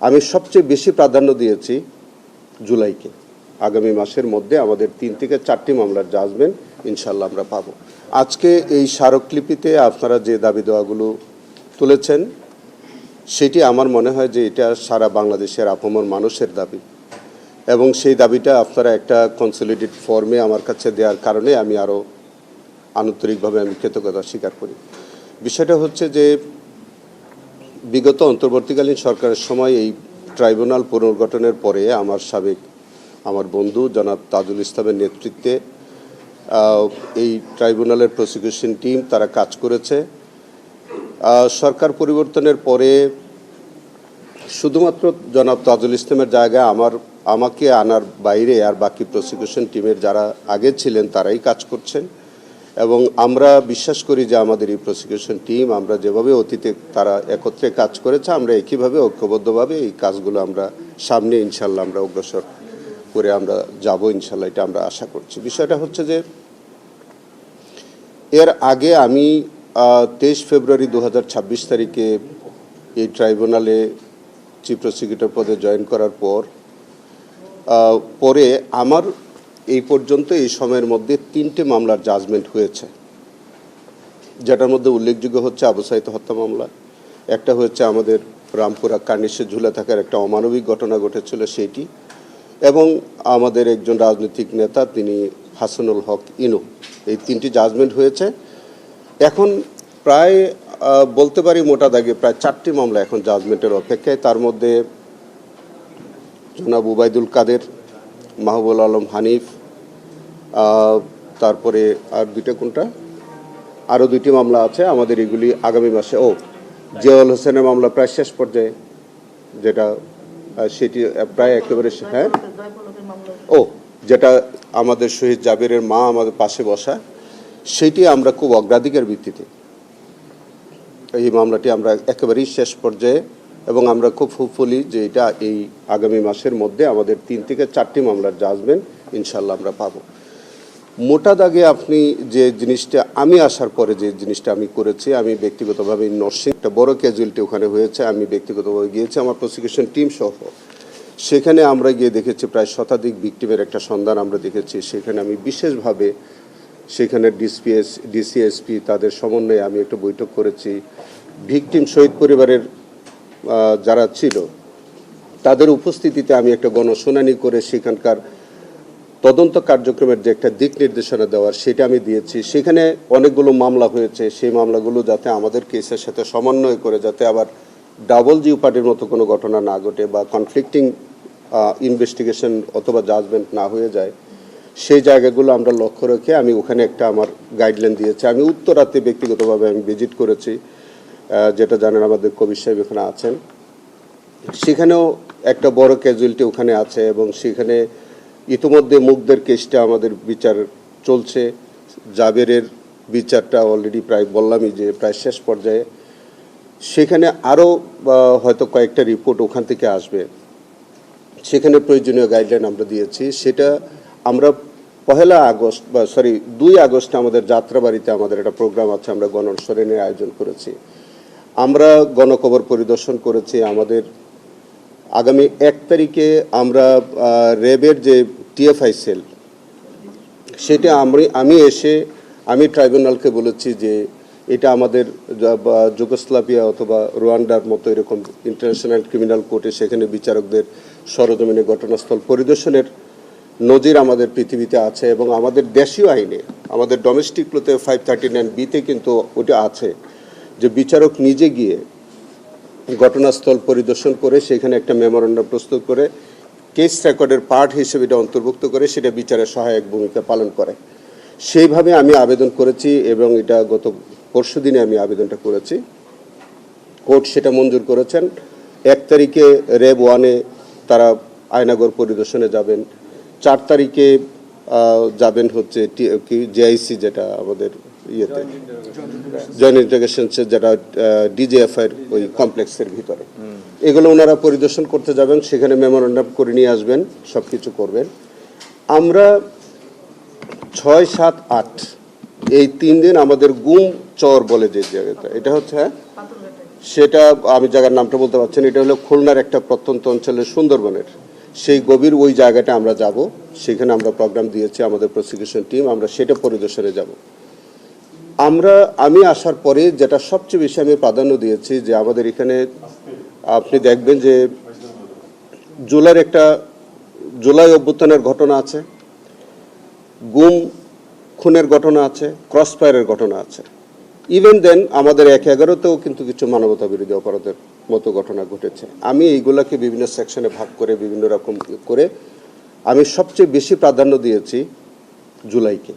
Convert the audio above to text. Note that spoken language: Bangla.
আমি সবচেয়ে বেশি প্রাধান্য দিয়েছি জুলাইকে। আগামী মাসের মধ্যে আমাদের 3 থেকে 4টি মামলার জাজমেন্ট ইনশাল্লাহ আমরা পাবো। আজকে এই স্মারকলিপিতে আপনারা যে দাবি দেওয়াগুলো তুলেছেন সেটি আমার মনে হয় যে এটা সারা বাংলাদেশের আপামর মানুষের দাবি, এবং সেই দাবিটা আপনারা একটা কনসলিডেট ফর্মে আমার কাছে দেওয়ার কারণে আমি আরও আন্তরিকভাবে আমি কৃতজ্ঞতা স্বীকার করি। বিষয়টা হচ্ছে যে বিগত অন্তর্বর্তীকালীন সরকারের সময় এই ট্রাইব্যুনাল পুনর্গঠনের পরে আমার বন্ধু জনাব তাজুল ইসলামের নেতৃত্বে এই ট্রাইব্যুনালের প্রসিকিউশন টিম তারা কাজ করেছে। সরকার পরিবর্তনের পরে শুধুমাত্র জনাব তাজুল ইসলামের জায়গায় আমাকে আনার বাইরে আর বাকি প্রসিকিউশন টিমের যারা আগে ছিলেন তারাই কাজ করছেন, এবং আমরা বিশ্বাস করি যে আমাদের এই প্রসিকিউশন টিম আমরা যেভাবে অতীতে তারা একত্রে কাজ করেছে আমরা একইভাবে ঐক্যবদ্ধভাবে এই কাজগুলো আমরা সামনে ইনশাল্লাহ আমরা অগ্রসর করে আমরা যাব ইনশাল্লাহ, এটা আমরা আশা করছি। বিষয়টা হচ্ছে যে এর আগে আমি 23 ফেব্রুয়ারি 2026 তারিখে এই ট্রাইব্যুনালে চিফ প্রসিকিউটর পদে জয়েন করার পরে আমার এই পর্যন্ত এই সময়ের মধ্যে 3টে মামলার জাজমেন্ট হয়েছে, যেটার মধ্যে উল্লেখযোগ্য হচ্ছে আবু সাঈদ হত্যা মামলা, একটা হচ্ছে আমাদের রামপুরা কার্নিশে ঝুলে থাকার একটা অমানবিক ঘটনা ঘটেছিল সেইটি, এবং আমাদের একজন রাজনৈতিক নেতা তিনি হাসানুল হক ইনু, এই 3টি জাজমেন্ট হয়েছে। এখন প্রায় বলতে পারি মোটা দাগে প্রায় 4টি মামলা এখন জাজমেন্টের অপেক্ষায়। তার মধ্যে জনাব উবাইদুল কাদের, মাহবুবুল আলম হানিফ, তারপরে আর দুইটা কোনটা আরও 2টি মামলা আছে আমাদের, এগুলি আগামী মাসে। জিয়াউল হোসেনের মামলা প্রায় শেষ পর্যায়ে, যেটা সেটি প্রায় একেবারে হ্যাঁ যেটা আমাদের শহীদ জাবেরের মা আমাদের পাশে বসা, সেটি আমরা খুব অগ্রাধিকার ভিত্তিতে এই মামলাটি আমরা একেবারেই শেষ পর্যায়ে, এবং আমরা খুব হোপফুলি যে এটা এই আগামী মাসের মধ্যে আমাদের 3 থেকে 4টি মামলার জাজমেন্ট ইনশাল্লাহ আমরা পাবো। মোটা দাগে আপনি যে জিনিসটা আমি আসার পরে যে জিনিসটা আমি করেছি, আমি ব্যক্তিগতভাবে নরসিং একটা বড় ক্যাজুয়ালিটি ওখানে হয়েছে, আমি ব্যক্তিগতভাবে গিয়েছি আমার প্রসিকিউশন টিম সহ, সেখানে আমরা গিয়ে দেখেছি প্রায় শতাধিক ভিকটিমের একটা সন্ধান আমরা দেখেছি। সেখানে আমি বিশেষভাবে সেখানে ডিসিএসপি তাদের সমন্বয়ে আমি একটা বৈঠক করেছি। ভিকটিম শহীদ পরিবারের যারা ছিল তাদের উপস্থিতিতে আমি একটা গণশুনানি করে সেখানকার তদন্ত কার্যক্রমের যে একটা দিক নির্দেশনা দেওয়ার সেটা আমি দিয়েছি। সেখানে অনেকগুলো মামলা হয়েছে, সেই মামলাগুলো যাতে আমাদের কেসের সাথে সমন্বয় করে যাতে আবার ডাবল জিওপার্ডির মতো কোনো ঘটনা না ঘটে বা কনফ্লিক্টিং ইনভেস্টিগেশন অথবা জাজমেন্ট না হয়ে যায়, সেই জায়গাগুলো আমরা লক্ষ্য রেখে আমি ওখানে একটা আমার গাইডলাইন দিয়েছি। আমি উত্তরাতে ব্যক্তিগতভাবে আমি ভিজিট করেছি, যেটা জানেন আমাদের কবির সাহেব এখানে আছেন, সেখানেও একটা বড় ক্যাজুয়ালিটি ওখানে আছে, এবং সেখানে ইতিমধ্যে মুগ্ধের কেসটা আমাদের বিচার চলছে, জাবেরের বিচারটা অলরেডি প্রায় বললামই যে প্রায় শেষ পর্যায়ে। সেখানে আরও হয়তো কয়েকটা রিপোর্ট ওখান থেকে আসবে, সেখানে প্রয়োজনীয় গাইডলাইন আমরা দিয়েছি। সেটা আমরা 2 আগস্ট আমাদের যাত্রাবাড়িতে আমাদের একটা প্রোগ্রাম আছে, আমরা গণস্মরণের আয়োজন করেছি, আমরা গণকবর পরিদর্শন করেছি। আমাদের আগামী 1 তারিখে আমরা র্যাবের যে টিএফআই সেল সেটা আমি ট্রাইব্যুনালকে বলেছি যে এটা আমাদের যুগোস্লাভিয়া অথবা রুয়ান্ডার মতো এরকম ইন্টারন্যাশনাল ক্রিমিনাল কোর্টে সেখানে বিচারকদের সরজমিনে ঘটনাস্থল পরিদর্শনের নজির আমাদের পৃথিবীতে আছে, এবং আমাদের দেশীয় আইনে আমাদের ডোমেস্টিক লোতে 539B-তে কিন্তু ওটা আছে যে বিচারক নিজে গিয়ে ঘটনাস্থল পরিদর্শন করে সেখানে একটা মেমোরেন্ডাম প্রস্তুত করে কেস রেকর্ডের পার্ট হিসেবে এটা অন্তর্ভুক্ত করে সেটা বিচারের সহায়ক ভূমিকা পালন করে। সেইভাবে আমি আবেদন করেছি, এবং এটা গত পরশুদিনে আমি আবেদনটা করেছি, কোর্ট সেটা মঞ্জুর করেছেন। 1 তারিখে র্যাব 1-এ তারা আয়নাগর পরিদর্শনে যাবেন, 4 তারিখে যাবেন হচ্ছে জেআইসি যেটা আমাদের ইয়েতে জয়েন্ট ইন্টিগ্রেশন যেটা ডিজিএফআই ওই কমপ্লেক্সের ভিতরে, এগুলো ওনারা পরিদর্শন করতে যাবেন, সেখানে মেমোরেন্ডাম করে নিয়ে আসবেন, সব কিছু করবেন। আমরা 6, 7, 8 এই 3 দিন আমাদের গুম চর বলে যে জায়গাটা, এটা হচ্ছে সেটা আমি জায়গার নামটা বলতে পারছি না, এটা হলো খুলনার একটা প্রত্যন্ত অঞ্চলের সুন্দরবনের সেই গভীর ওই জায়গাটা আমরা যাব, সেখানে আমরা প্রোগ্রাম দিয়েছি আমাদের প্রসিকিউশন টিম, আমরা সেটা পরিদর্শনে যাব। আমি আসার পরে যেটা সবচেয়ে বেশি আমি প্রাধান্য দিয়েছি যে আমাদের এখানে আপনি দেখবেন যে জুলাই অভ্যুত্থানের ঘটনা আছে, গুম খুনের ঘটনা আছে, ক্রস ফায়ারের ঘটনা আছে। ইভেন দেন আমাদের ১/১১তেও কিন্তু কিছু মানবতা বিরোধী অপরাধের মতো ঘটনা ঘটেছে। আমি এইগুলাকে বিভিন্ন সেকশনে ভাগ করে বিভিন্ন রকম করে আমি সবচেয়ে বেশি প্রাধান্য দিয়েছি জুলাইকে।